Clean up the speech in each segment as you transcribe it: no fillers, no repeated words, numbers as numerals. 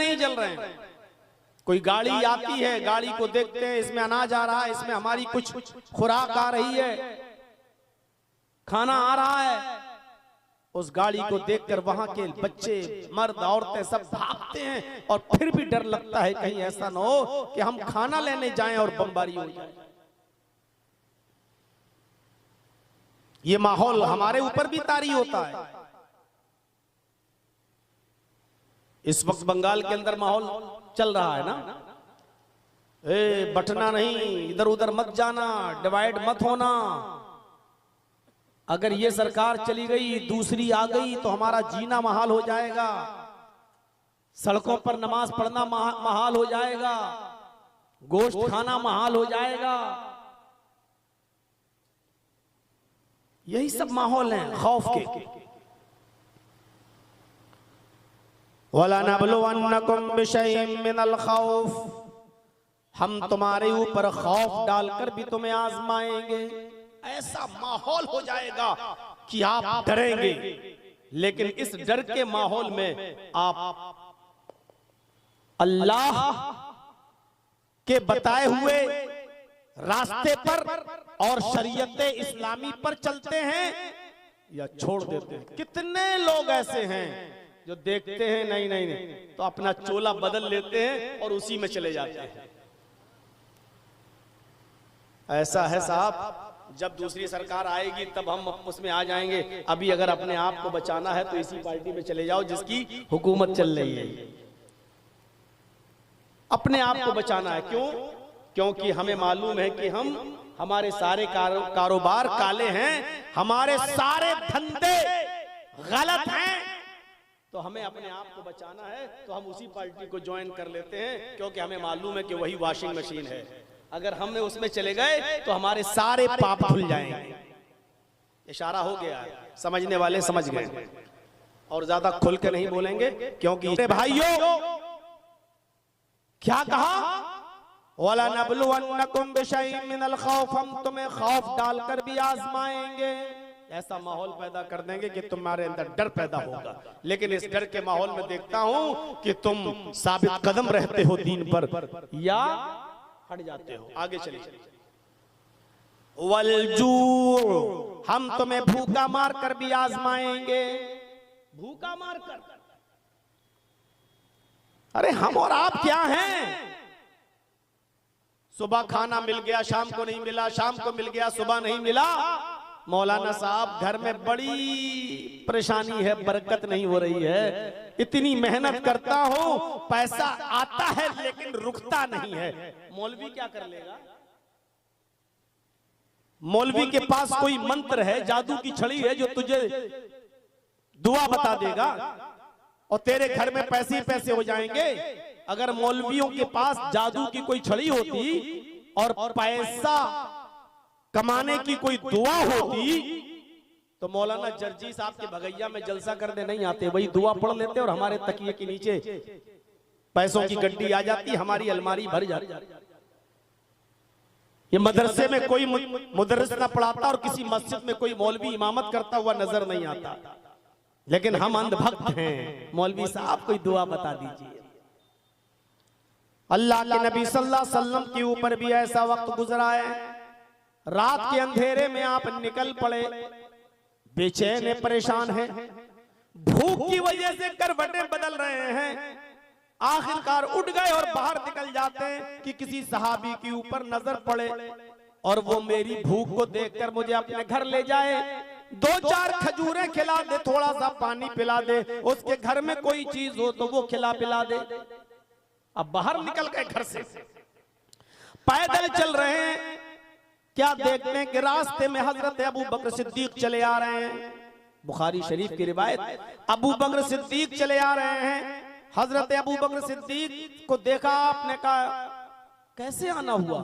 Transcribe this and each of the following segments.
नहीं जल रहे हैं। कोई गाड़ी आती है, गाड़ी को देखते हैं इसमें अनाज आ रहा है, इसमें हमारी कुछ खुराक आ रही है, खाना आ रहा है, उस गाड़ी को देखकर वहां के बच्चे, मर्द, औरतें सब भागते हैं और फिर भी डर लगता है कहीं ऐसा ना हो कि हम खाना लेने जाएं और बमबारी हो जाए। ये माहौल हमारे ऊपर भी तारी होता है। इस वक्त बंगाल के अंदर माहौल चल रहा है ना, बटना नहीं, इधर उधर मत जाना, डिवाइड मत होना। अगर ये सरकार चली गई, दूसरी आ गई तो हमारा जीना महाल हो जाएगा, सड़कों पर नमाज पढ़ना महाल हो जाएगा, गोश्त खाना महाल हो जाएगा। यही सब माहौल हैं खौफ के। वला नबलुवन्नकुम बिशैइन मिनल खौफ, हम तुम्हारे ऊपर खौफ डालकर भी तुम्हें आजमाएंगे। ऐसा माहौल हो जाएगा कि आप डरेंगे, लेकिन इस डर के माहौल में आप अल्लाह के बताए हुए रास्ते पर और शरीयत इस्लामी पर चलते हैं या छोड़ देते हैं। कितने लोग ऐसे हैं जो देखते हैं नहीं नहीं नहीं तो अपना चोला बदल लेते हैं और उसी में चले जाते हैं। ऐसा है साहब, जब दूसरी सरकार आएगी तब हम उसमें आ जाएंगे। अभी अगर अपने आप को बचाना है तो इसी पार्टी में चले जाओ जिसकी हुकूमत चल रही है। अपने आप को बचाना है। क्यों? क्योंकि हमें मालूम है कि हमारे सारे कारोबार काले हैं, हमारे सारे धंधे गलत हैं, तो हमें अपने आप को बचाना है तो हम उसी पार्टी को ज्वाइन कर लेते हैं, क्योंकि हमें मालूम है कि वही वॉशिंग मशीन है। अगर हमने उसमें चले गए तो हमारे सारे पाप धुल जाएंगे। इशारा हो गया, समझने वाले समझ गए, और ज्यादा खुल के नहीं बोलेंगे, क्योंकि भाइयों क्या कहा, वला नबलुवन्नकुम बिशैइन मिनल खौफ, हम तुम्हें खौफ डालकर भी आजमाएंगे। ऐसा माहौल पैदा कर देंगे कि तुम्हारे अंदर डर पैदा होगा। लेकिन इस डर के माहौल में देखता हूं कि तुम साबित कदम रहते हो दीन पर या हट जाते हो। आगे चलिए। वलजू, हम तुम्हें भूखा मार कर भी आजमाएंगे। भूखा मार कर, अरे हम और आप क्या हैं? सुबह खाना मिल गया, शाम को नहीं मिला, शाम को मिल गया, सुबह नहीं मिला। मौलाना साहब, घर में बड़ी परेशानी है, बरकत नहीं हो रही है। इतनी मेहनत करता हूं, पैसा आता है लेकिन रुकता नहीं है। मौलवी क्या कर लेगा? मौलवी के पास कोई मंत्र है, जादू की छड़ी है जो तुझे दुआ बता देगा और तेरे घर में पैसे ही पैसे हो जाएंगे। अगर मौलवियों के पास जादू की कोई छड़ी होती और पैसा कमाने की कोई दुआ होती तो मौलाना जर्जी साहब के भगैया में जलसा करने नहीं आते, वही दुआ पढ़ लेते और हमारे तकिए के नीचे पैसों की गड्डी आ जाती, हमारी अलमारी भर जाती। ये मदरसे में कोई मुदर्रिस ना पढ़ाता और किसी मस्जिद में कोई मौलवी इमामत करता हुआ नजर नहीं आता, लेकिन हम अंधभक्त हैं। मौलवी साहब कोई दुआ बता दीजिए। अल्लाह के नबी सल्लल्लाहु अलैहि वसल्लम के ऊपर भी ऐसा वक्त गुजरा है, रात के अंधेरे में आप निकल पड़े, बेचैन परेशान हैं, भूख की वजह से करवटें बदल रहे हैं, आखिरकार उठ गए और बाहर निकल जाते हैं कि किसी सहाबी के ऊपर नजर पड़े और वो मेरी भूख को देखकर मुझे अपने घर ले जाए, 2-4 खजूरें खिला दे, थोड़ा सा पानी पिला दे, उसके घर में कोई चीज हो तो वो खिला पिला दे। अब बाहर निकल गए घर से, पैदल चल रहे हैं, क्या देखते हैं कि रास्ते में हजरत अबू बकर सिद्दीक चले आ रहे हैं। बुखारी शरीफ की रिवायत, अबू बकर सिद्दीक चले आ रहे हैं। हजरत अबू बकर सिद्दीक को देखा, आपने कहा कैसे आना हुआ?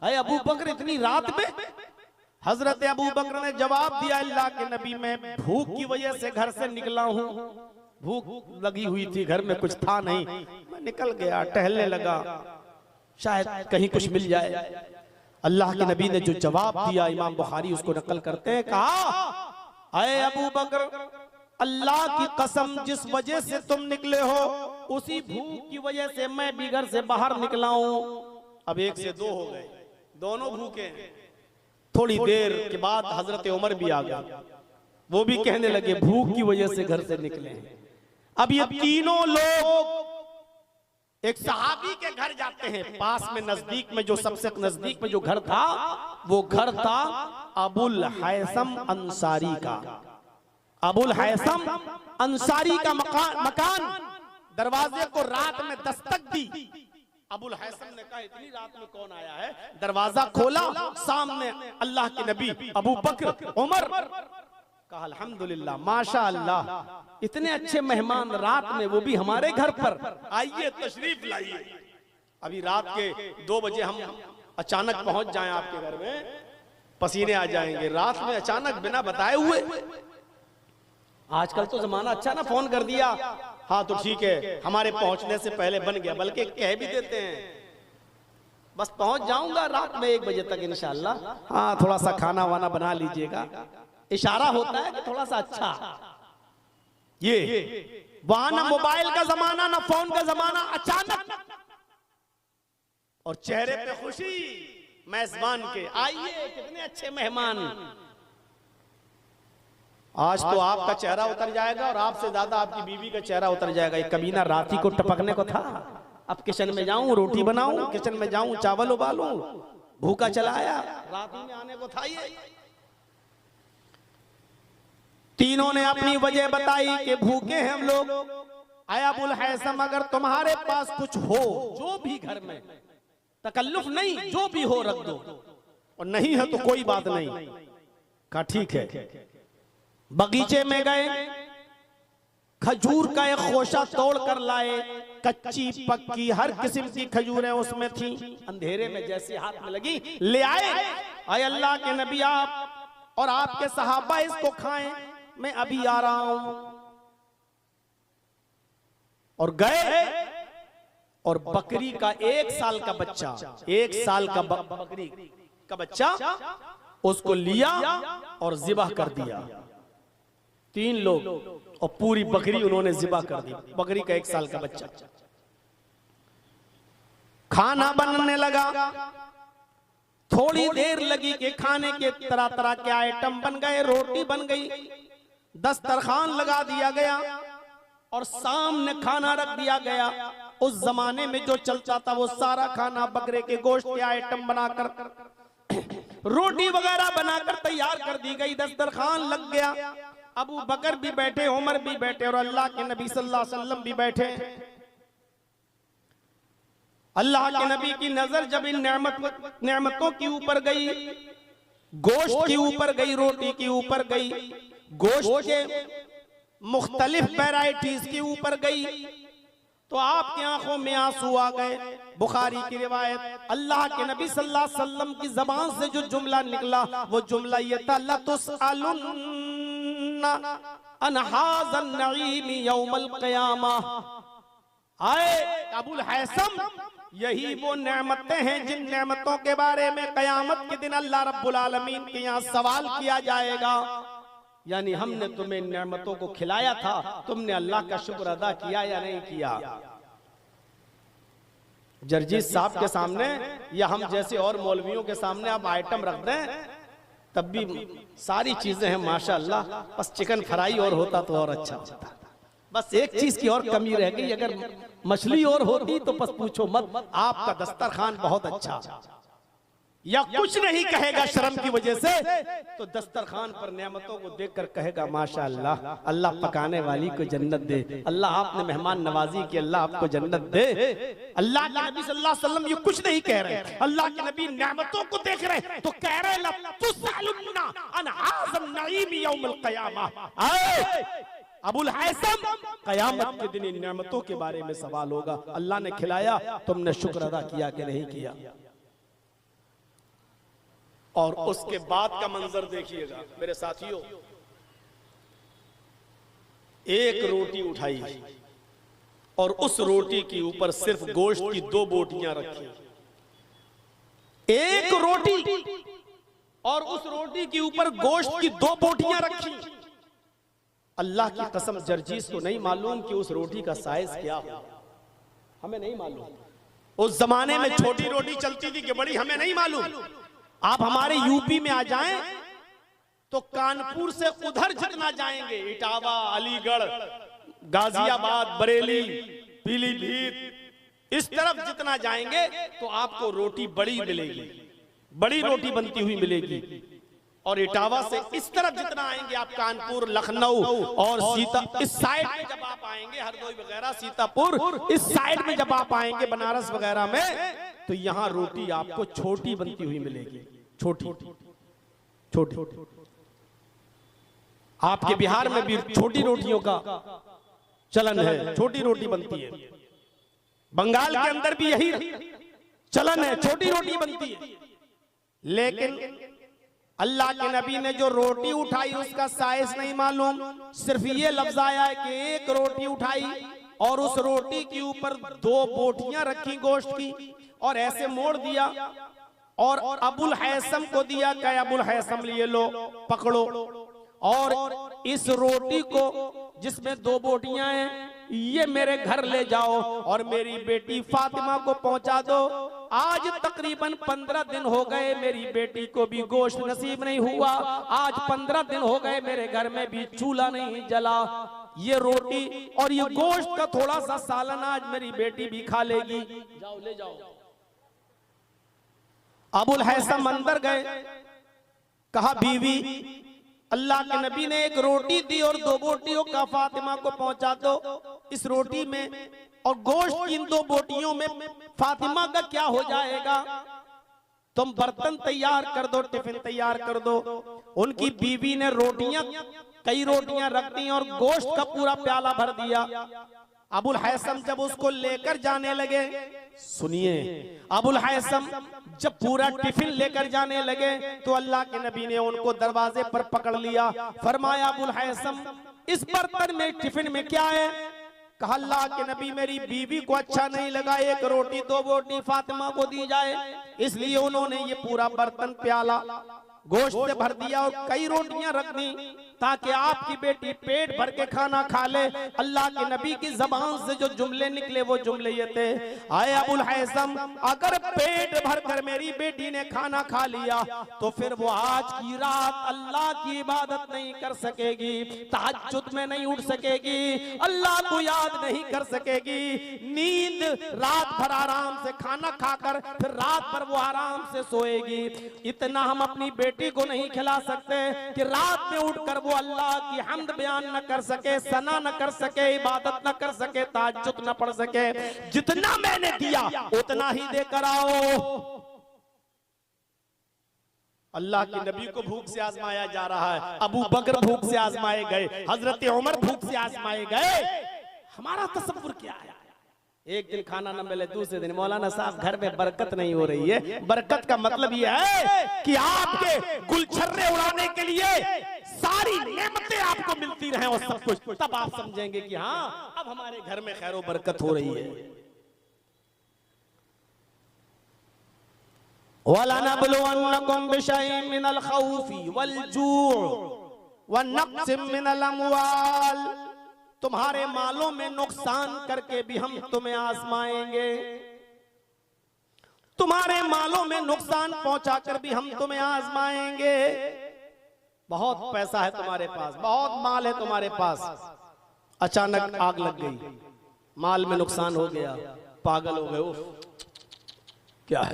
अरे अबू बकर इतनी रात में? हजरत अबू बकर ने जवाब दिया, अल्लाह के नबी, मैं भूख की वजह से घर से निकला हूँ, भूख लगी हुई थी, घर में कुछ था नहीं, मैं निकल गया, टहलने लगा, शायद कहीं कुछ मिल जाए। अल्लाह के नबी ने जो जवाब दिया, इमाम बुखारी उसको नकल करते हैं, कहा, अरे अबू बकर, अल्लाह की कसम, जिस वजह से तुम निकले हो उसी भूख की वजह से मैं भी घर से बाहर निकला हूं। अब 1 से 2 हो गए, दोनों भूखे हैं। थोड़ी देर के बाद हजरत उमर भी आ गया, वो भी कहने लगे भूख की वजह से घर से निकले हैं। अब ये तीनों लोग एक सहाबी के घर जाते हैं। पास में नजदीक में जो सबसे नजदीक में जो घर था, वो घर था अबुल हैसम अंसारी का। अबुल हैसम अंसारी का मकान। दरवाजे को रात में दस्तक दी। अबुल हैसम ने कहा इतनी रात में कौन आया है? दरवाजा खोला, सामने अल्लाह के नबी अबू बकर उमर। कहा अल्हम्दुलिल्लाह, माशा अल्लाह, इतने अच्छे मेहमान रात में, वो भी हमारे घर पर, आइए तशरीफ लाइए। अभी रात के 2 बजे हम अचानक पहुंच जाएं आपके घर में, पसीने आ जाएंगे। रात में अचानक बिना बताए हुए। आजकल तो जमाना अच्छा ना, फोन कर दिया, हाँ तो ठीक है, हमारे पहुंचने से पहले बन गया, बल्कि कह भी देते हैं बस पहुंच जाऊंगा रात में 1 बजे तक इंशाल्लाह, हाँ थोड़ा सा खाना वाना बना लीजिएगा। इशारा होता है कि थोड़ा सा अच्छा। ये वहां ना मोबाइल का जमाना ना फोन का जमाना, अचानक और चेहरे पे खुशी मेजबान के, आइए कितने अच्छे मेहमान। आज तो आपका चेहरा उतर जाएगा और आपसे ज्यादा आपकी बीवी का चेहरा उतर जाएगा। एक कमीना रात ही को टपकने को था, अब किचन में जाऊं रोटी बनाऊं, किचन में जाऊं चावल उबालूं, भूखा चला आया, रात ही में आने को था। ये तीनों ने अपनी वजह बताई कि भूखे हैं हम लोग। आया अबुल हैसम, अगर तुम्हारे पास कुछ हो, जो भी घर में, तकल्लुफ नहीं, जो भी हो रख दो, और नहीं है तो कोई बात नहीं। कहा ठीक है। बगीचे में गए, खजूर का एक खोशा तोड़ कर लाए। कच्ची पक्की हर किस्म की खजूरें उसमें थी। अंधेरे में जैसे हाथ में लगी ले आए। आए अल्लाह के नबी, आप और आपके सहाबा इसको खाएं, मैं अभी आ रहा हूं। और गए और बकरी का 1 साल का बच्चा, 1 साल का बकरी का बच्चा उसको लिया और जिबा कर दिया। 3 लोग और पूरी बकरी उन्होंने जिबा कर दी। बकरी का 1 साल का बच्चा। खाना बनने लगा, थोड़ी देर लगी कि खाने के तरह तरह के आइटम बन गए, रोटी बन गई, दस्तरखान लगा दिया गया और सामने खाना रख दिया गया। उस जमाने में जो चलता था वो सारा खाना बकरे के गोश्त के आइटम बनाकर, रोटी वगैरह बनाकर तैयार कर दी गई। दस्तरखान लग गया। अबू बकर भी बैठे, उमर भी बैठे और अल्लाह के नबी सल्लल्लाहु अलैहि वसल्लम भी बैठे। अल्लाह के नबी की नजर जब इन नेमतों के ऊपर गई, गोश्त के ऊपर गई, रोटी के ऊपर गई, गोश्त के मुख्तलिफ वैरायटीज के ऊपर गई, तो आपकी आंखों में आंसू आ गए। बुखारी की रिवायत, अल्लाह के नबी सल्लल्लाहु अलैहि वसल्लम की जबान से जो जुमला निकला वो जुमला ये था, लतुसअलुन्ना अन हाज़न नईम यौमल क़यामा। आए अबुल हैसम, यही वो नेमतें हैं जिन नेमतों के बारे में कयामत के दिन अल्लाह रब्बुल आलमीन के यहाँ सवाल किया जाएगा। यानी हमने तुम्हें नेमतों को खिलाया था, तुमने अल्लाह का शुक्र अदा किया या नहीं किया। जर्जीस साहब के सामने या हम जैसे और मौलवियों के सामने आप आइटम रख दें तब भी सारी चीजें हैं माशाअल्लाह, बस चिकन फ्राई और होता तो और अच्छा होता। बस एक चीज की और कमी रह गई, अगर मछली और होती तो बस पूछो मत। आपका दस्तरखान बहुत अच्छा, या कुछ नहीं कहेगा शर्म की वजह से, तो दस्तरखान पर नेमतों को देखकर कहेगा माशाअल्लाह, अल्लाह पकाने वाली को जन्नत दे, अल्लाह आपने मेहमान नवाजी की, अल्लाह आपको जन्नत दे। अल्लाह के नबी सल्लल्लाहु अलैहि वसल्लम ये कुछ नहीं कह रहे, अल्लाह के नबी नेमतों को देख रहे तो कह रहे लतुसअलुन्ना अन हाज़न नईम यौमल क़यामा। अबुल हैसम, कयामत के दिन इन नेमतों के बारे में सवाल होगा। अल्लाह ने खिलाया, तुमने शुक्र अदा किया कि नहीं किया। और उसके बाद का मंजर देखिएगा मेरे साथियों, एक रोटी उठाई और उस रोटी के ऊपर सिर्फ गोश्त की 2 बोटियां रखी। एक रोटी और उस रोटी के ऊपर गोश्त की 2 बोटियां रखी। अल्लाह की कसम, जर्जीस को नहीं मालूम कि उस रोटी का साइज क्या हो। हमें नहीं मालूम। उस जमाने में छोटी रोटी चलती थी कि बड़ी, हमें नहीं मालूम। आप हमारे यूपी में आ जाएं तो कानपुर से उधर जितना जाएंगे, इटावा, अलीगढ़, गाजियाबाद, बरेली, पीलीभीत, इस तरफ जितना जाएंगे तो आपको रोटी बड़ी मिलेगी, बड़ी रोटी बनती हुई मिलेगी। और इटावा से इस तरफ जितना आएंगे आप, कानपुर, लखनऊ और सीता, इस साइड में जब आप आएंगे, हरदोई वगैरह, सीतापुर, इस साइड में जब आप आएंगे, बनारस वगैरह में, तो यहाँ रोटी आपको छोटी बनती हुई मिलेगी, छोटी छोटी। आपके बिहार में भी छोटी रोटियों का चलन है, छोटी रोटी बनती है। बंगाल के अंदर भी यही चलन है, छोटी रोटी बनती है। लेकिन अल्लाह के नबी ने जो रोटी उठाई उसका साइज नहीं मालूम, सिर्फ ये लफ्ज आया है कि एक रोटी उठाई और उस रोटी के ऊपर 2 बोटियां रखी गोश्त की और ऐसे मोड़ दिया और अबुल हैसम को दिया। क्या अबुल हैसम, लिए लो, पकड़ो और इस रोटी को जिसमें 2 बोटियां हैं ये मेरे घर ले जाओ और मेरी बेटी फातिमा को पहुंचा दो। आज तकरीबन 15 दिन हो गए, मेरी बेटी को भी गोश्त नसीब नहीं हुआ। आज 15 दिन हो गए, मेरे घर में भी चूल्हा नहीं जला। ये रोटी और ये गोश्त का थोड़ा सा सालन आज मेरी बेटी भी खा लेगी, जाओ ले जाओ। अबुल हैसम अंदर गए, कहा बीवी, अल्लाह के नबी ने एक रोटी दी और 2 बोटियों का फातिमा को पहुंचा दो। इस रोटी में और गोश्त की इन 2 बोटियों में फातिमा का क्या हो जाएगा? तुम बर्तन तैयार कर दो, टिफिन तैयार कर दो। उनकी बीवी ने रोटियां, कई रोटियां रख दी और गोश्त का पूरा प्याला भर दिया। अबुल हैसम जब उसको लेकर जाने लगे, सुनिए, अबुल हैसम जब पूरा टिफिन लेकर जाने लगे तो अल्लाह के नबी ने उनको दरवाजे पर पकड़ लिया। फरमाया, अबुल हैसम, इस बर्तन में, टिफिन में क्या है? कहा, अल्लाह के नबी, मेरी बीवी को अच्छा नहीं लगा एक रोटी 2 बोटी फातिमा को दी जाए, इसलिए उन्होंने ये पूरा बर्तन प्याला गोश्त से भर दिया और कई रोटियां रख दी ताकि आपकी बेटी पेट भर के खाना खा ले। अल्लाह के नबी की जबान से जो जुमले निकले वो जुमले ये थे, आए अबुल हैसम, अगर पेट भर कर मेरी बेटी ने खाना खा लिया तो फिर वो आज की रात अल्लाह की इबादत नहीं कर सकेगी, तहज्जुद में नहीं उठ सकेगी, अल्लाह को याद नहीं कर सकेगी। नींद रात भर आराम से खाना खाकर फिर रात भर वो आराम से सोएगी। इतना हम अपनी बेटी को नहीं खिला सकते कि रात में उठकर वो अल्लाह की हम्द बयान न कर सके, सना न कर सके, इबादत न कर सके, तहज्जुद न पढ़ सके। जितना मैंने दिया उतना ही देकर आओ। अल्लाह के नबी को भूख से आजमाया जा रहा है, अबू बकर भूख से आजमाए गए, हजरत उमर भूख से आजमाए गए। हमारा तसव्वुर क्या है? एक दिन खाना न मिले, दूसरे दिन मौलाना साहब घर में बरकत नहीं हो रही है। बरकत का मतलब यह है कि आपके गुलछर्रे उड़ाने के लिए सारी नेमतें आपको मिलती रहें और सब कुछ, तब आप समझेंगे कि हाँ, अब हमारे घर में खैर बरकत हो रही है। वलनबलुवन्नकुम बिशैइन मिनल खौफि वल जूअ वनक्सिम मिनल अमवाल, तुम्हारे मालों में नुकसान करके भी हम तुम्हें आजमाएंगे, तुम्हारे मालों में नुकसान पहुंचाकर भी हम तुम्हें आजमाएंगे। बहुत पैसा है तुम्हारे पास, बहुत माल है तुम्हारे पास, अचानक आग लग गई, माल में नुकसान हो गया, पागल हो गए। क्या है?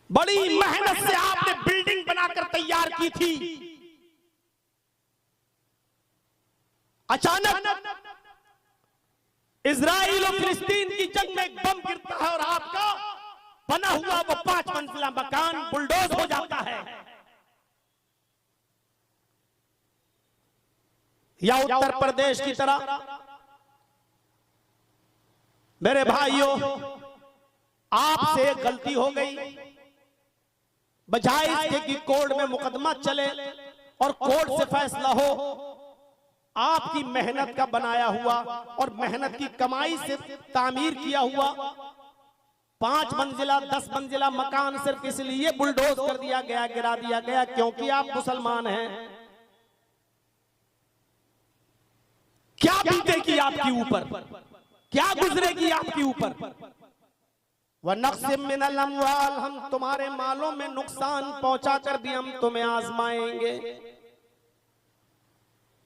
बड़ी मेहनत से आपने बिल्डिंग बनाकर तैयार की थी, अचानक इजराइल और फिलिस्तीन की जंग में एक बम गिरता है और आपका बना हुआ वो 5 मंजिला मकान बुलडोज हो जाता है। या उत्तर प्रदेश की तरह, मेरे भाइयों, आपसे एक गलती हो गई, बजाय इसके कि कोर्ट में मुकदमा चले और कोर्ट से फैसला हो, आपकी मेहनत का बनाया हुआ और मेहनत की कमाई से तामीर किया हुआ 5 मंजिला 10 मंजिला मकान सिर्फ इसलिए बुलडोज कर दिया गया, गिरा दिया गया क्योंकि आप मुसलमान हैं। क्या बीतेगी आपके ऊपर, क्या गुजरेगी आपके ऊपर। व नक़्सिम मिनल अम्वाल, हम तुम्हारे मालों में नुकसान पहुंचाकर भी हम तुम्हें आजमाएंगे।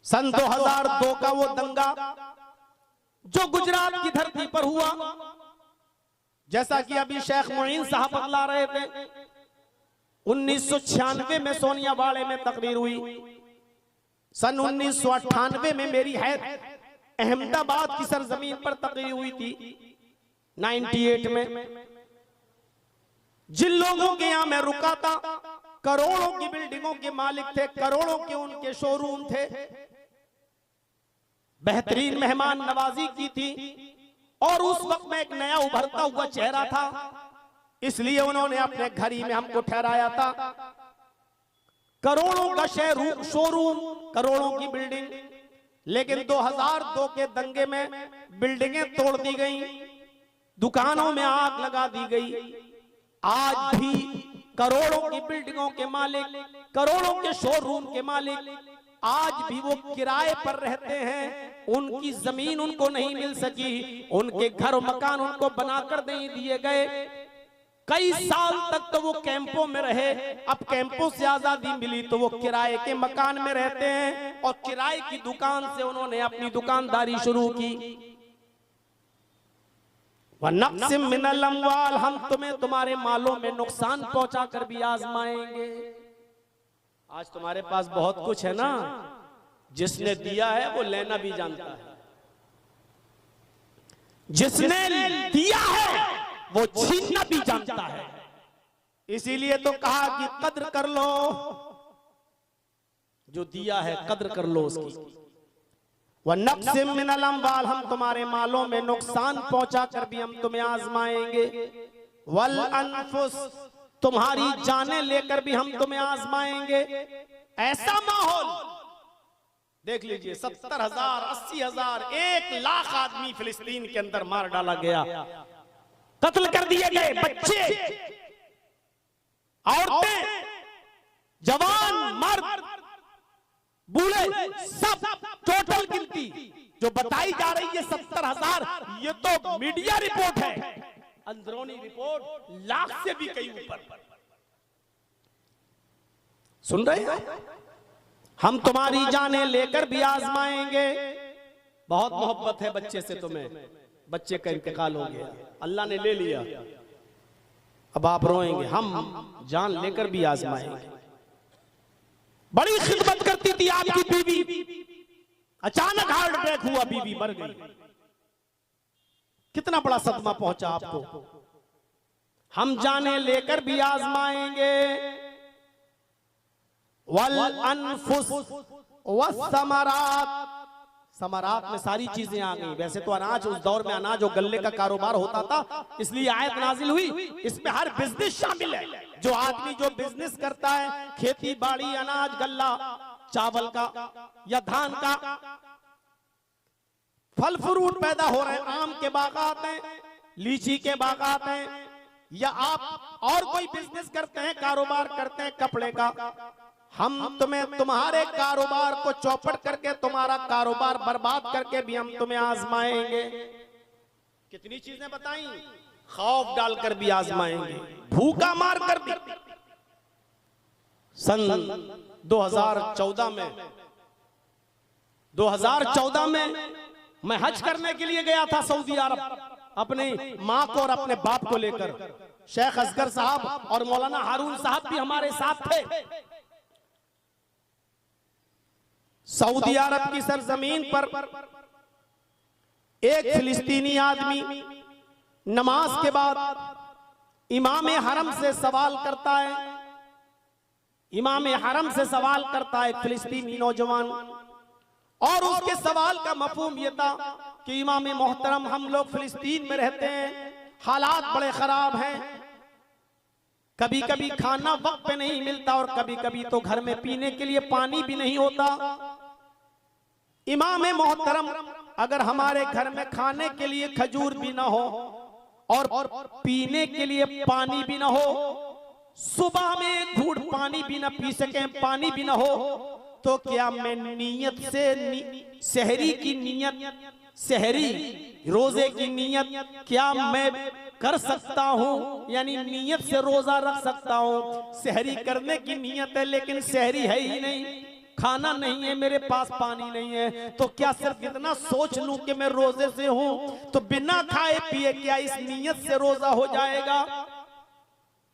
सन 2002 का वो दंगा जो गुजरात की धरती पर हुआ, जैसा कि अभी शेख मुईन साहब बतला रहे थे, 1996 में सोनियावाड़े में तकरीर हुई। सन 1998 में मेरी हैत अहमदाबाद की सरजमीन पर तकरीर हुई थी। 98 में जिन लोगों के यहां मैं रुका था, करोड़ों की बिल्डिंगों के मालिक थे, करोड़ों के उनके शोरूम थे, बेहतरीन मेहमान नवाजी की थी, और उस वक्त में एक नया उभरता हुआ चेहरा था, इसलिए उन्होंने अपने घर ही में हमको ठहराया था। करोड़ों का शोरूम, करोड़ों की बिल्डिंग, लेकिन 2002 के दंगे में बिल्डिंगें तोड़ दी गई, दुकानों में आग लगा दी गई। आज भी करोड़ों की बिल्डिंगों के मालिक, करोड़ों के शोरूम के मालिक आज भी वो किराए पर रहते हैं। उनकी जमीन उनको नहीं मिल सकी, उनके घर मकान उनको बनाकर नहीं दिए गए। कई साल तक तो वो कैंपों में रहे, अब कैंपों से आजादी मिली तो वो किराए के मकान में रहते हैं, और किराए की दुकान से उन्होंने अपनी दुकानदारी शुरू की। व नक़्सिम मिनल अम्वाल, हम तुम्हें तुम्हारे मालों में नुकसान पहुंचा कर भी आजमाएंगे। आज तुम्हारे पास बहुत कुछ है ना, जिसने दिया है वो लेना भी जानता है, जिसने दिया है वो छीनना भी जानता है। इसीलिए तो कहा कि कद्र कर लो, जो दिया है कद्र कर लो उसकी। व नक़्सिम मिनल अम्वाल, हम तुम्हारे मालों में नुकसान पहुंचा कर भी हम तुम्हें आजमाएंगे। वल अनफुस, तुम्हारी जानें लेकर भी हम तुम्हें आजमाएंगे। ऐसा माहौल देख लीजिए, 70,000, 80,000, 1,00,000 आदमी फिलिस्तीन के अंदर मार डाला गया, कत्ल कर दिए गए, बच्चे, औरतें, जवान, मर्द, बूढ़े, सब टोटल गिनती जो बताई जा रही है 70,000, ये तो मीडिया रिपोर्ट है, अंदरूनी रिपोर्ट लाख से भी कहीं ऊपर। सुन रहे हैं? हम तुम्हारी जानें लेकर भी आजमाएंगे। बहुत मोहब्बत है बच्चे से तुम्हें, बच्चे का इंतकाल हो गया, अल्लाह ने ले लिया, अब आप रोएंगे, हम जान लेकर भी आजमाएंगे। बड़ी खिदमत करती थी आपकी बीवी, अचानक हार्ट अटैक हुआ, बीवी मर गई, कितना बड़ा सदमा पहुंचा आपको। हम जाने लेकर भी आजमाएंगे। वल अनफुस वस्समरात, समरात में सारी चीजें आ गई। वैसे तो अनाज, उस दौर में अनाज और गल्ले का कारोबार होता था, इसलिए आयत नाजिल हुई, इसमें हर बिजनेस शामिल है। जो आदमी जो बिजनेस करता है, खेती बाड़ी, अनाज, गल्ला, चावल का या धान का, फल फ्रूट पैदा हो रहे हैं, आम के बागात हैं, लीची के बागात हैं, या आप और कोई बिजनेस करते हैं, कारोबार करते हैं कपड़े का, हम तुम्हें तुम्हारे कारोबार को चौपट करके, तुम्हारा कारोबार बर्बाद करके भी हम तुम्हें आजमाएंगे। कितनी चीजें बताई, खौफ डालकर भी आजमाएंगे, भूखा मार कर भी। सन 2014 में मैं हज करने के लिए गया था सऊदी अरब, अपनी माँ को और अपने बाप को लेकर। शेख असगर साहब और मौलाना हारून साहब भी हमारे साथ थे। सऊदी अरब की सरजमीन पर एक फिलिस्तीनी आदमी नमाज के बाद इमाम हरम से सवाल करता है, इमाम हरम से सवाल करता है फिलिस्तीनी नौजवान, और उसके सवाल का मफहूम यह था कि इमाम मोहतरम, हम लोग फिलिस्तीन में रहते हैं, हालात बड़े खराब हैं, कभी कभी खाना वक्त पे नहीं मिलता, और कभी कभी तो घर में पीने के लिए पानी भी नहीं होता। इमाम मोहतरम, अगर हमारे घर में खाने के लिए खजूर भी ना हो और पीने के लिए पानी भी ना हो, सुबह में एक घूंट पानी भी ना पी सके, पानी भी ना हो, तो क्या मैं नियत से सहरी की नियत सहरी रोजे की नियत क्या मैं कर सकता हूँ, यानी नियत से रोजा रख सकता हूँ। सहरी करने की नियत है लेकिन सहरी है ही नहीं, खाना नहीं है मेरे पास, पानी नहीं है, तो क्या सिर्फ इतना सोच लूं कि मैं रोजे से हूं तो बिना खाए पिए क्या इस नियत से रोजा हो जाएगा?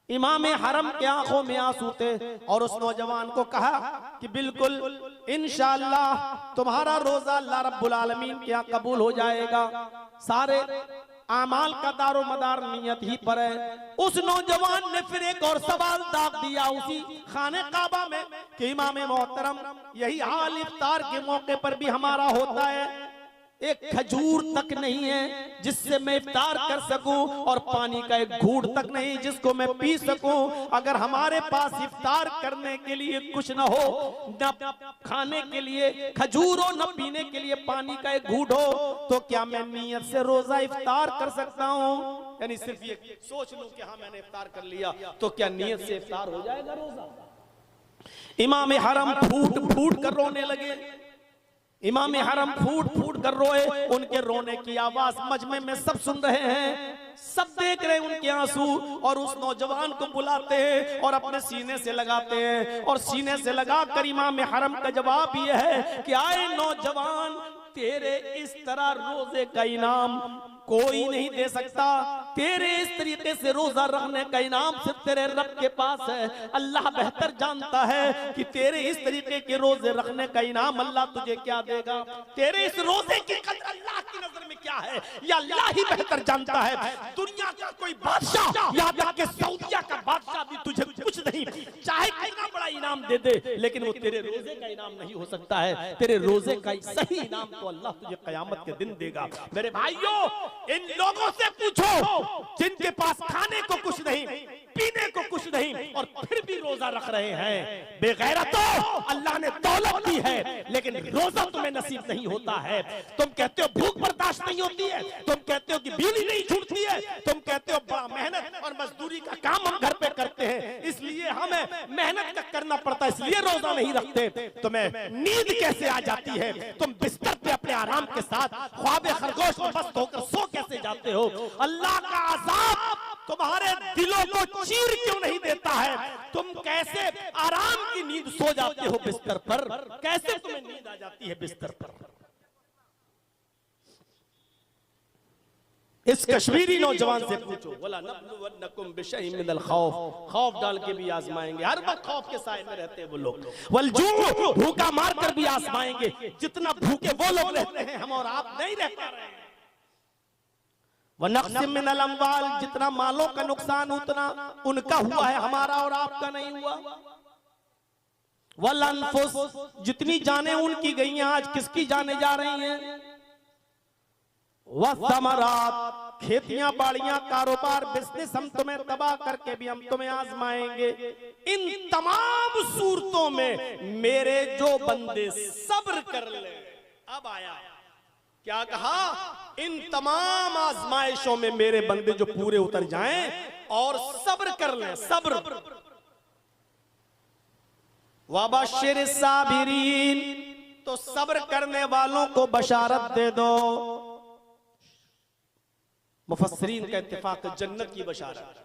इमाम हरम के आंखों में आंसू थे और उस नौजवान को कहा कि बिल्कुल इंशाअल्लाह तुम्हारा रोजा अल्लाह रब्बुल आलमीन के यहाँ कबूल हो जाएगा। सारे आमाल का दारो मदार नियत ही पर है। उस नौजवान ने फिर एक और सवाल दाग दिया उसी खाने काबा में कि इमाम मोहतरम यही हाल इफ्तार के मौके पर भी हमारा होता है, एक खजूर तक नहीं है जिससे मैं इफ्तार कर सकूं और पानी का एक घूंट तक नहीं जिसको मैं पी सकूं। अगर हमारे पास इफ्तार करने के लिए कुछ न हो, न खाने के लिए खजूर हो, न पीने के लिए पानी का एक घूंट हो, तो क्या मैं नियत से रोजा इफ्तार कर सकता हूं? यानी सिर्फ ये सोच लूं कि हाँ मैंने इफ्तार कर लिया तो क्या नियत से इफ्तार हो जाएगा रोजा? इमाम हरम फूट फूट कर रोने लगे। इमाम हरम फूट फूट कर रोए, उनके रोने की आवाज मजमे में सब सुन रहे हैं, सब देख रहे हैं उनके आंसू, और उस नौजवान को बुलाते हैं और अपने सीने से लगाते हैं, और सीने से लगाकर इमाम हरम का जवाब यह है कि आए नौजवान, तेरे इस तरह रोजे का इनाम कोई नहीं दे सकता, तेरे इस तरीके से रोजा रखने का इनाम सिर्फ तेरे रब के पास है। अल्लाह बेहतर जानता है कि तेरे इस तरीके के रोजे रखने का इनाम अल्लाह तुझे क्या देगा, तेरे इस रोजे की कदर अल्लाह की नजर में क्या है या अल्लाह ही बेहतर जानता है। दुनिया का कोई बादशाह, यहाँ तक के सऊदिया का बादशाह भी तुझे कुछ नहीं, चाहे कितना बड़ा इनाम दे दे, लेकिन वो तेरे रोजे का इनाम नहीं हो सकता है। तेरे रोजे का सही इनाम तो अल्लाह तुझे कयामत के दिन देगा। मेरे भाइयों, इन लोगों से पूछो जिनके पास खाने को कुछ नहीं, पीने को कुछ नहीं, और फिर भी रोजा रख रहे हैं। बेगैरतों, अल्लाह ने दौलत दी है लेकिन रोजा तुम्हें नसीब नहीं होता है। तुम कहते हो भूख बर्दाश्त नहीं होती है, तुम कहते हो कि बिजली नहीं छूटती है, तुम कहते हो बड़ा मेहनत और मजदूरी का काम हम घर पे करते हैं, इसलिए हमें मेहनत करना पड़ता है, इसलिए रोजा नहीं रखते। तुम्हें नींद कैसे आ जाती है? तुम बिस्तर पे अपने आराम के साथ ख्वाबे खरगोश में मस्त होकर सो कैसे जाते हो? अल्लाह का अज़ाब तुम्हारे दिलों को चीर क्यों नहीं देता है? तुम कैसे आराम की नींद सो जाते हो बिस्तर पर? कैसे तुम्हें नींद आ जाती है बिस्तर पर? इस कश्मीरी नौजवान से पूछो, वला नब्लुवन्नकुम बिशैइन मिनल खौफ, खौफ डाल के भी आजमाएंगे, हर वक्त खौफ के साए में रहते हैं वो लोग, वलजू, भूखा मार कर भी आजमाएंगे। जितना भूखे वो लोग रहते हैं, हम और आप नहीं रह पा रहे हैं। वनक़्सिम मिनल अम्वाल, जितना मालों का नुकसान उतना उनका हुआ है, हमारा और आपका नहीं हुआ। वल अनफुस, जितनी जानें उनकी गई हैं, आज किसकी जानें जा रही हैं? वसमरात, खेतियां बाड़ियां कारोबार बिजनेस हम तुम्हें तबाह करके भी हम तुम्हें आजमाएंगे। इन तमाम सूरतों में मेरे जो बंदे सब्र कर ले। अब आया क्या कहा? इन तमाम आजमाइशों में मेरे बंदे जो पूरे उतर जाएं और सब्र कर लें, सब्र। वबश्शिर साबिरीन, तो सब्र करने वालों को बशारत दे दो। मुफस्सिरीन का इत्तिफाक, जन्नत की बशारत।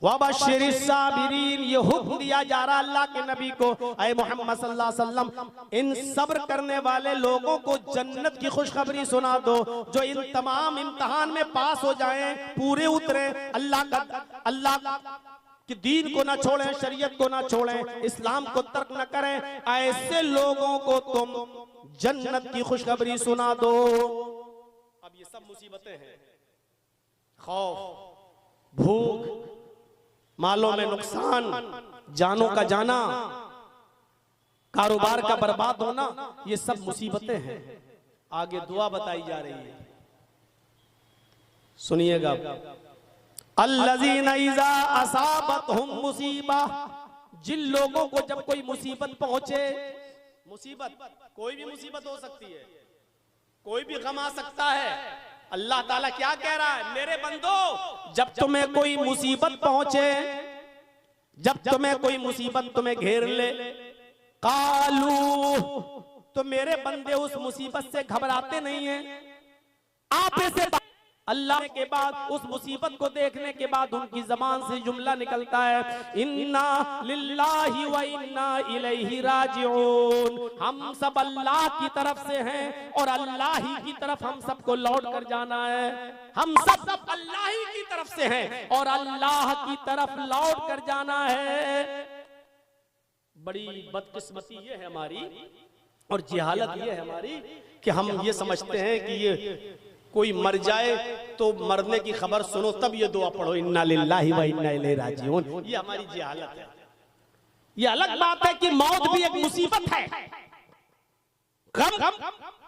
वबश्शिर साबिरीन, ये हुक्म दिया जा रहा अल्लाह के नबी को, ऐ मोहम्मद सल्लल्लाहु अलैहि वसल्लम, इन सब्र करने वाले लोगों को जन्नत की खुशखबरी सुना दो, जो इन तमाम इम्तिहान में पास हो जाएं, पूरे उतरे, अल्लाह कि दीन को ना छोड़ें, शरीयत को ना छोड़ें, इस्लाम को तर्क न करें, ऐसे लोगों को तुम जन्नत की खुशखबरी सुना दो। अब ये सब मुसीबतें हैं, खौफ, भूख, मालों में नुकसान, जानों का जाना, कारोबार का बर्बाद होना, ये सब मुसीबतें हैं। आगे दुआ बताई जा रही है, सुनिएगा। अल्लज़ीना इज़ा असाबतहुम मुसीबा, जिन लोगों को जब कोई मुसीबत पहुंचे, मुसीबत कोई भी मुसीबत हो सकती है, कोई भी गम आ सकता है। अल्लाह ताला क्या कह रहा है? मेरे बंदो, जब तुम्हें कोई मुसीबत पहुंचे, जब तुम्हें कोई मुसीबत तुम्हें घेर ले, कालू, तो मेरे बंदे उस मुसीबत से घबराते नहीं हैं, आप ऐसे अल्लाह के बाद उस मुसीबत को देखने के बाद उनकी जबान से जुमला निकलता है, इन्ना लिल्लाहि व इन्ना इलैहि राजिऊन। हम सब अल्लाह की तरफ से हैं और अल्लाह ही की तरफ हम सबको लौट कर जाना है। हम सब अल्लाह ही की तरफ से हैं और अल्लाह की तरफ लौट कर जाना है। बड़ी बदकिस्मती ये है हमारी और जहालत ये है हमारी कि हम ये समझते हैं कि ये कोई मर जाए तो मरने की खबर सुनो तब ये दुआ पढ़ो, इन्ना लिल्लाहि व इन्ना इलैहि राजिऊन। ये हमारी जहालत है। ये अलग बात है कि मौत भी एक मुसीबत है, गम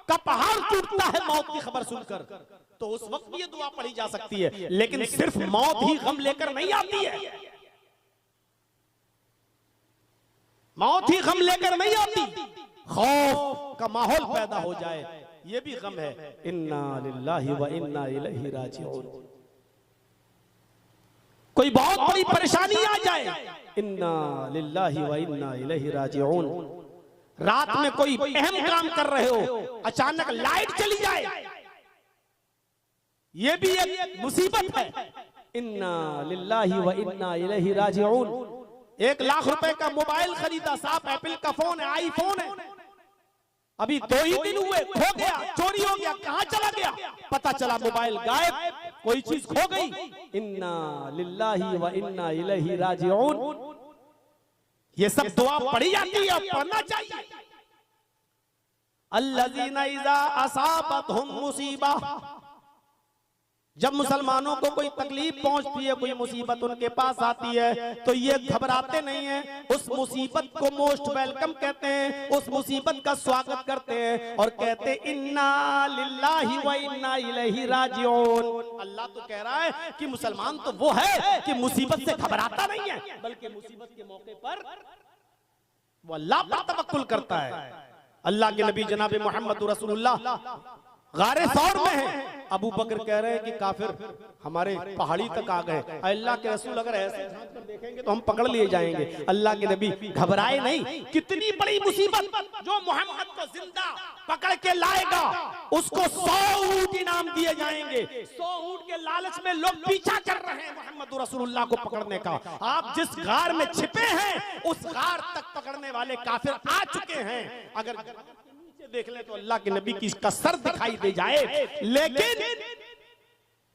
का पहाड़ टूटता है मौत की खबर सुनकर, तो उस वक्त भी ये दुआ पढ़ी जा सकती है। लेकिन सिर्फ मौत ही गम लेकर नहीं आती है, मौत ही गम लेकर नहीं आती, खौफ का माहौल पैदा हो जाए ये भी गम है। इन्ना लिल्लाहि व इन्ना इलैहि राजिऊन। कोई बहुत बड़ी परेशानी आ जाए, इन्ना लिल्लाहि व इन्ना इलैहि राजिऊन। रात में कोई अहम काम कर रहे हो, अचानक लाइट चली जाए, ये भी एक मुसीबत है। इन्ना लिल्लाहि व इन्ना इलैहि राजिऊन। 1 लाख रुपए का मोबाइल खरीदा, साफ एप्पल का फोन है, आईफोन है, अभी 2 ही दिन हुए खो गया, चोरी हो गया, कहां चला गया पता चला मोबाइल गायब, कोई चीज खो गई। इन्ना लिल्लाहि व इन्ना इलैहि राजिऊन। ये सब दुआ पढ़ी जाती है, पढ़ना चाहिए। अल्लज़ीना इज़ा असाबतहुम मुसीबा, जब मुसलमानों को कोई तकलीफ पहुंचती है, कोई मुसीबत उनके पास आती है, तो ये घबराते नहीं हैं, उस मुसीबत को मोस्ट वेलकम कहते हैं, उस मुसीबत का स्वागत करते हैं और कहते हैं इन्ना लिल्लाहि व इन्ना इलैहि राजिऊन। अल्लाह तो कह रहा है कि मुसलमान तो वो है कि मुसीबत से घबराता नहीं है, बल्कि मुसीबत के मौके पर वो अल्लाह पर तवक्कुल करता है। अल्लाह के नबी जनाब मोहम्मद रसूलुल्लाह गारे सौर में है, अबू बकर कह रहे हैं कि काफिर हमारे पहाड़ी तक आ गए, अल्लाह के रसूल अगर ऐसे झांक कर देखेंगे तो हम पकड़ लिए जाएंगे। अल्लाह के नबी घबराए नहीं। कितनी बड़ी मुसीबत, जो मोहम्मद को जिंदा पकड़ के लाएगा उसको 100 ऊंट इनाम दिए जाएंगे। 100 ऊंट के लालच में लोग पीछा कर रहे हैं मोहम्मद रसूलुल्लाह को पकड़ने का। आप जिस गार में छिपे हैं उस गार तक पकड़ने वाले काफिर आ चुके हैं। अगर देख ले तो अल्लाह के नबी की कसर दिखाई दे जाए, लेकिन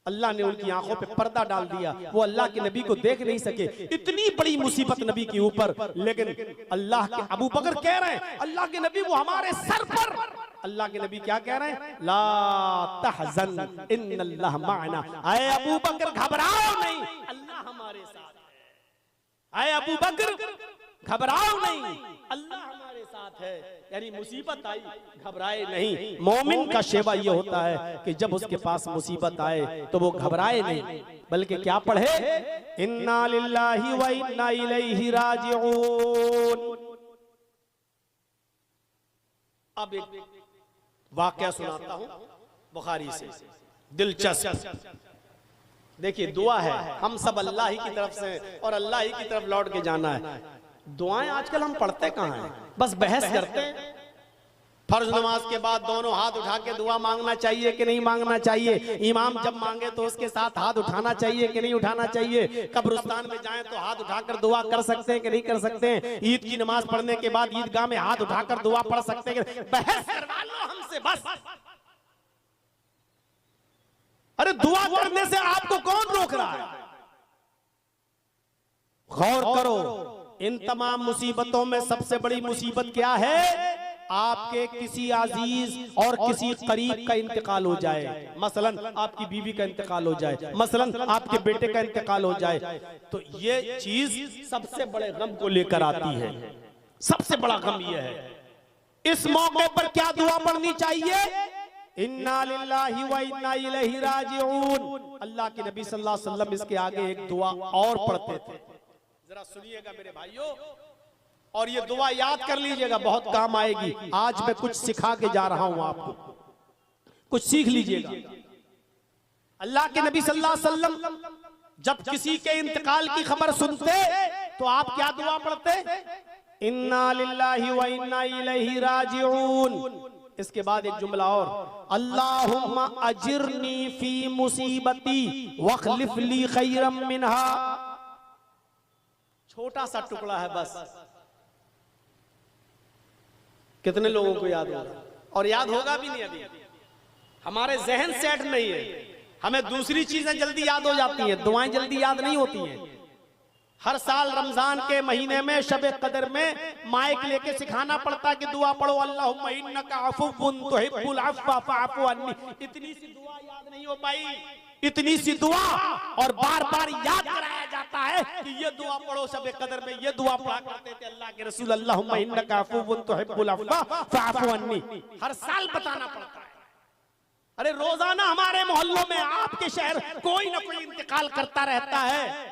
अल्लाह ने उनकी आंखों पे पर्दा डाल दिया, वो अल्लाह के नबी को देख नहीं सके। इतनी बड़ी मुसीबत नबी के ऊपर, लेकिन अल्लाह के अबू बकर कह रहे हैं अल्लाह के नबी वो हमारे सर पर। अल्लाह के नबी क्या कह रहे हैं, ला तहज़न इन्नल्लाह माअना। आए अबू बकर घबराओ नहीं, अल्लाह हमारे साथ है। आए अबू बकर घबराओ नहीं, अल्लाह हमारे साथ है। यानी मुसीबत आई घबराए नहीं। मोमिन का शेवा ये होता है कि जब उसके पास मुसीबत आए तो वो घबराए नहीं, बल्कि क्या पढ़े, इन्ना लिल्लाहि व इन्ना इलैहि राजिऊन। अब एक वाकया सुनाता हूं बुखारी से, दिलचस्प। देखिए दुआ है, हम सब अल्लाह ही की तरफ से और अल्लाह ही की तरफ लौट के जाना है। दुआएं आजकल हम पढ़ते कहां हैं, बस बहस करते हैं। फर्ज नमाज के बाद दोनों हाथ उठा के दुआ मांगना चाहिए कि नहीं मांगना चाहिए, इमाम जब मांगे तो उसके साथ हाथ उठाना चाहिए कि नहीं उठाना चाहिए, कब्रिस्तान में जाएं तो हाथ उठाकर दुआ कर सकते हैं कि नहीं कर सकते हैं, ईद की नमाज पढ़ने के बाद ईदगाह में हाथ उठाकर दुआ पढ़ सकते हैं। बहस करवा लो हमसे बस। अरे दुआ करने से आपको कौन रोक रहा है? गौर करो, इन तमाम मुसीबतों में सबसे बड़ी मुसीबत क्या है? आपके किसी अजीज और किसी करीब का इंतकाल हो जाए। मसलन आपकी बीवी का इंतकाल हो जाए, मसलन आपके बेटे का इंतकाल हो जाए, तो ये चीज सबसे बड़े गम को लेकर आती है। सबसे बड़ा गम ये है। इस मौके पर क्या दुआ पढ़नी चाहिए? इन्ना लिल्लाहि व इन्ना इलैहि राजिऊन। अल्लाह के नबी सल्लल्लाहु अलैहि वसल्लम इसके आगे एक दुआ और पढ़ते थे, जरा सुनिएगा मेरे भाइयों, और ये दुआ याद कर लीजिएगा, बहुत काम आएगी। आज मैं कुछ सिखा के जा रहा हूं आपको, कुछ सीख लीजिएगा। अल्लाह के नबी सल्लल्लाहु अलैहि वसल्लम जब किसी के इंतकाल की खबर सुनते तो आप क्या दुआ पढ़ते? इन्ना लिल्लाहि व इन्ना इलैहि राजिऊन। इसके बाद एक जुमला और, अल्लाहुम्मा अजिरनी फी मुसीबती वखलिफ ली खैरम मिनहा। छोटा सा टुकड़ा है बस, कितने लोगों को याद होगा? और याद होगा भी नहीं, अभी हमारे जहन सेट नहीं है। हमें दूसरी चीजें जल्दी याद हो जाती हैं, दुआएं जल्दी याद नहीं होती हैं। हर साल रमजान के महीने में शब कदर में माइक लेके सिखाना पड़ता है कि दुआ पढ़ो, अल्लाहुम्मा इन्नका अफ़ुव्वुन तुहिब्बुल अफ़्व फ़अफ़ु अन्नी। इतनी सी दुआ याद नहीं हो पाई, इतनी सी दुआ, और बार बार याद कराया जाता है कि ये दुआ पढ़ो शब कदर में, ये दुआ पढ़ा करते थे अल्लाह के रसूल, अल्लाहुम्मा इन्नका अफ़ुव्वुन तुहिब्बुल अफ़्व फ़अफ़ु अन्नी। हर साल बताना पड़ता है। अरे रोजाना हमारे मोहल्लों में, आपके शहर, कोई ना कोई इंतकाल करता रहता है।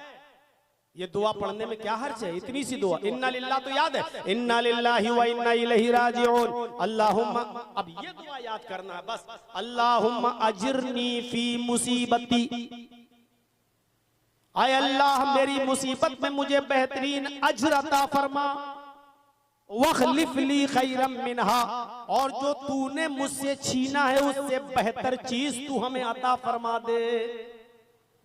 ये दुआ पढ़ने में क्या हर्ज है? इतनी सी दुआ, इन्ना लिल्लाह तो याद है, इन्ना लिल्लाहि व इन्ना इलैहि राजिऊन। अल्लाहुम्मा, अब ये दुआ याद करना है बस, अल्लाहुम्मा अजिरनी फी मुसीबती, आय अल्लाह मेरी मुसीबत में मुझे बेहतरीन अजर अता फरमा, वखलिफ ली खैरम मिनहा, और जो तूने मुझसे छीना है उससे बेहतर चीज तू हमें अता फरमा दे।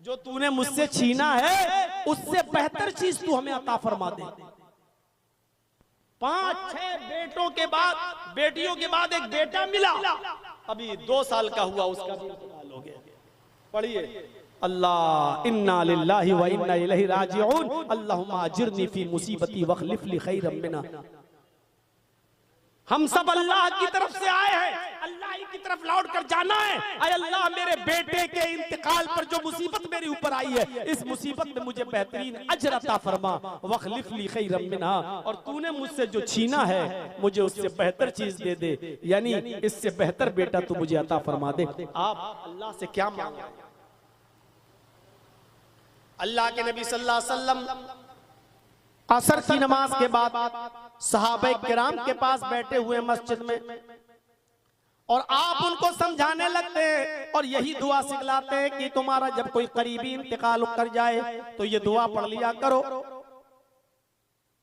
जो तूने मुझसे छीना है उससे बेहतर चीज तू हमें अता फरमा दे। 5-6 बेटों के बाद, बेटियों के बाद एक बेटा मिला, अभी 2 साल का हुआ, उसका भी इंतकाल हो गया। पढ़िए, अल्लाह इन्ना लिल्लाहि व इन्ना इलैहि राजिऊन, अल्लाहुम्मा अजिरनी फी मुसीबती वखलिफ ली खैरम मिनहा। हम सब अल्लाह की तरफ से आए हैं, अल्लाह ही की तरफ लौट कर जाना है। अरे अल्लाह मेरे बेटे के इंतकाल पर जो मुसीबत मेरे ऊपर आई है, इस मुसीबत में मुझे बेहतरीन अजर अता फरमा, वखलिफ ली खैरम मिनहा, और तूने मुझसे जो छीना है मुझे उससे बेहतर चीज दे दे, यानी इससे बेहतर बेटा तू मुझे अता फरमा दे। आप अल्लाह से क्या मांगे? अल्लाह के नबी सल्लल्लाहु अलैहि वसल्लम असर की नमाज के बाद सहाबा किराम के पास बैठे हुए मस्जिद में, और आप उनको समझाने लगते हैं और यही दुआ सिखलाते हैं कि तुम्हारा जब कोई करीबी इंतकाल कर जाए तो ये दुआ पढ़ लिया करो,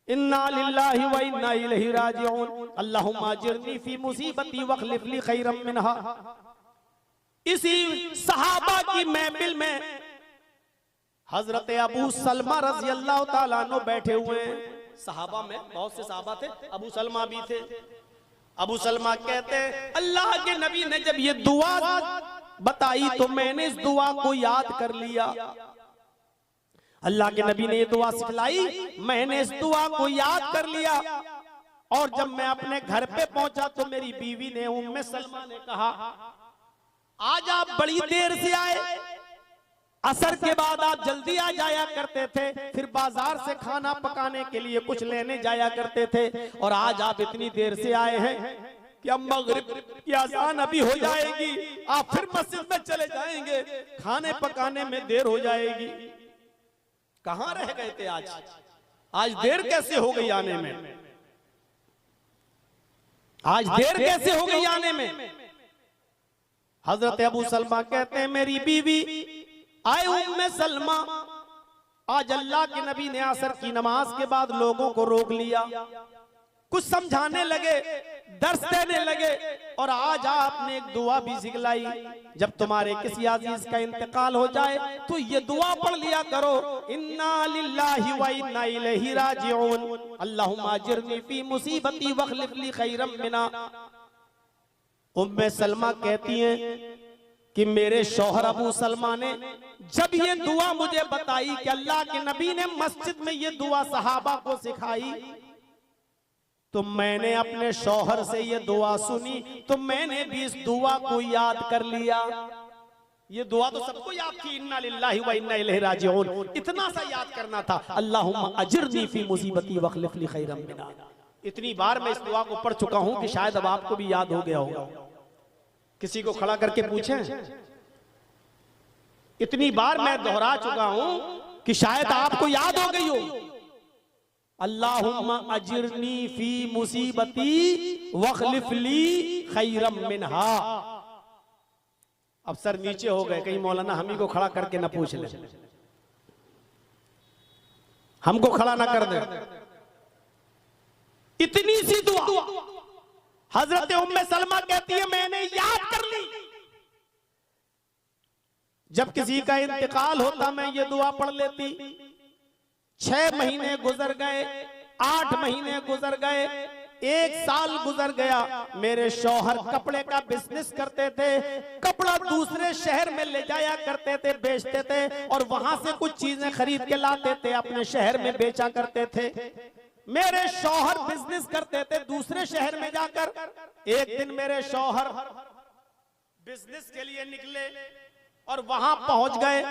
इन्ना लिल्लाहि व इन्ना इलैहि राजिऊन, अल्लाहुम्मा अजिरनी फी मुसीबती वखलिफ ली खैरम मिनहा। इसी सहाबा की महफिल में हजरत अबू सलमा रज़ी अल्लाह ताला अन्हु बैठे हुए हैं। सहाबा में बहुत से सहाबा थे, अबू सलमा भी थे। अबू सलमा कहते हैं, अल्लाह के नबी ने जब ये दुआ बताई तो मैंने इस दुआ को याद कर लिया। अल्लाह के नबी ने ये दुआ सिखलाई, मैंने इस दुआ को याद कर लिया, और जब मैं अपने घर पे पहुंचा तो मेरी बीवी ने, उम्मे सलमा ने कहा, आज आप बड़ी देर से आए, असर के बाद आप जल्दी आ जाया करते थे, फिर बाजार से खाना पकाने के लिए कुछ लेने जाया करते थे, और आज आप इतनी देर से आए हैं कि अब मगरिब की अज़ान अभी हो जाएगी, आप फिर मस्जिद में चले जाएंगे, खाने पकाने में देर हो जाएगी। कहां रह गए थे आज? आज देर कैसे हो गई आने में? आज देर कैसे हो गई आने में? हजरत अबू सलमा कहते हैं, मेरी बीवी आए उम्मे सलमा, आज अल्लाह के नबी ने असर की नमाज के बाद लोगों को रोक लिया, कुछ समझाने लगे, दर्स देने लगे, और आज आपने एक दुआ भी सिखलाई, जब तुम्हारे किसी अजीज का इंतकाल हो जाए तो ये दुआ पढ़ लिया करो, इन्ना लिल्लाहि व इन्ना इलैहि राजिऊन, अल्लाहुम्मा अजिरनी फी मुसीबती वखलिफ ली खैरम मिनहा। उम्मे सलमा कहती हैं कि मेरे शौहर अबू सलमा ने जब ये दुआ मुझे बताई कि अल्लाह के नबी ने मस्जिद में ये दुआ सहाबा को सिखाई, तो मैंने अपने शौहर से ये दुआ सुनी, तो मैंने भी इस दुआ को याद कर लिया। ये दुआ तो सबको याद थी, इन्ना लिल्लाहि व इन्ना इलैहि राजिऊन, इतना सा याद करना था, अल्लाहुम्मा अजिरनी फी मुसीबती वखलिफ ली खैरम मिनहा। इतनी बार मैं इस दुआ को पढ़ चुका हूं कि शायद अब आपको भी याद हो गया होगा। किसी को खड़ा करके पूछें, इतनी बार मैं दोहरा चुका हूं कि शायद आपको याद हो गई हो। अल्लाहुम्मा अजिरनी फी मुसीबती वखलिफ ली खैरम मिनहा। अब सर नीचे हो गए, कहीं मौलाना हम ही को खड़ा करके ना पूछ ले, हमको खड़ा ना कर दे। इतनी सी दुआ हजरत उम्मे सलमा कहती है मैंने याद कर ली, जब किसी का इंतकाल होता मैं ये दुआ पढ़ लेती। 6 महीने गुजर गए, 8 महीने गुजर गए, 1 साल गुजर गया। मेरे शौहर कपड़े का बिजनेस करते थे, कपड़ा दूसरे शहर में ले जाया करते थे, बेचते थे और वहां से कुछ चीजें खरीद के लाते थे, अपने शहर में बेचा करते थे। मेरे शौहर बिजनेस करते थे दूसरे शहर में जाकर। एक दिन मेरे शौहर बिजनेस के लिए निकले और वहां पहुंच गए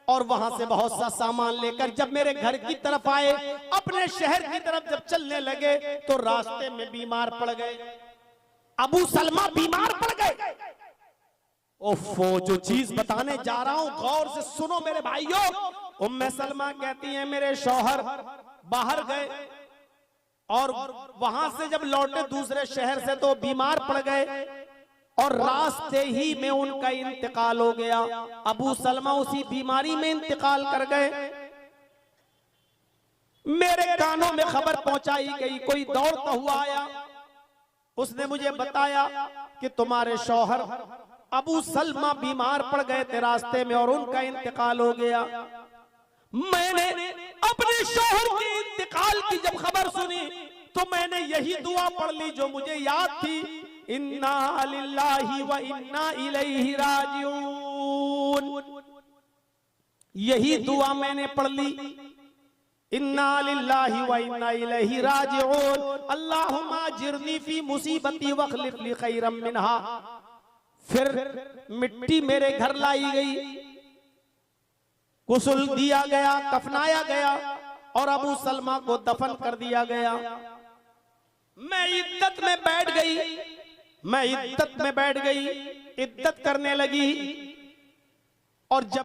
और वहां से बहुत सा सामान लेकर जब मेरे घर की तरफ आए, अपने शहर की तरफ जब चलने लगे तो रास्ते में बीमार पड़ गए। अबू सलमा बीमार पड़ गए। ओफो, जो चीज बताने जा रहा हूं गौर से सुनो मेरे भाइयों। उम्मे सलमा कहती हैं मेरे शौहर बाहर गए और वहां से जब लौटे दूसरे शहर से तो बीमार पड़ गए और रास्ते ही में उनका इंतकाल हो गया। अबू सलमा उसी बीमारी में इंतकाल कर गए। मेरे कानों में खबर पहुंचाई गई, कोई दौड़ता हुआ आया, उसने मुझे बताया कि तुम्हारे शौहर अबू सलमा बीमार पड़ गए थे रास्ते में और उनका इंतकाल हो गया। मैंने अपने शौहर के इंतकाल की जब खबर सुनी तो मैंने यही दुआ पढ़ ली जो मुझे याद थी, इन्ना लिल्लाहि व इन्ना इलैहि राजिऊन। यही दुआ मैंने पढ़ ली, इन्ना लिल्लाहि व इन्ना इलैहि राजिऊन, अल्लाहुम्मा अजिरनी फी मुसीबती वखलिफ ली खैरम मिनहा। फिर मिट्टी मेरे घर लाई गई, गुस्ल दिया गया, कफनाया गया और अबू सलमा को दफन कर दिया गया। मैं इद्दत में बैठ गई, मैं इद्दत में बैठ गई, इद्दत करने लगी और जब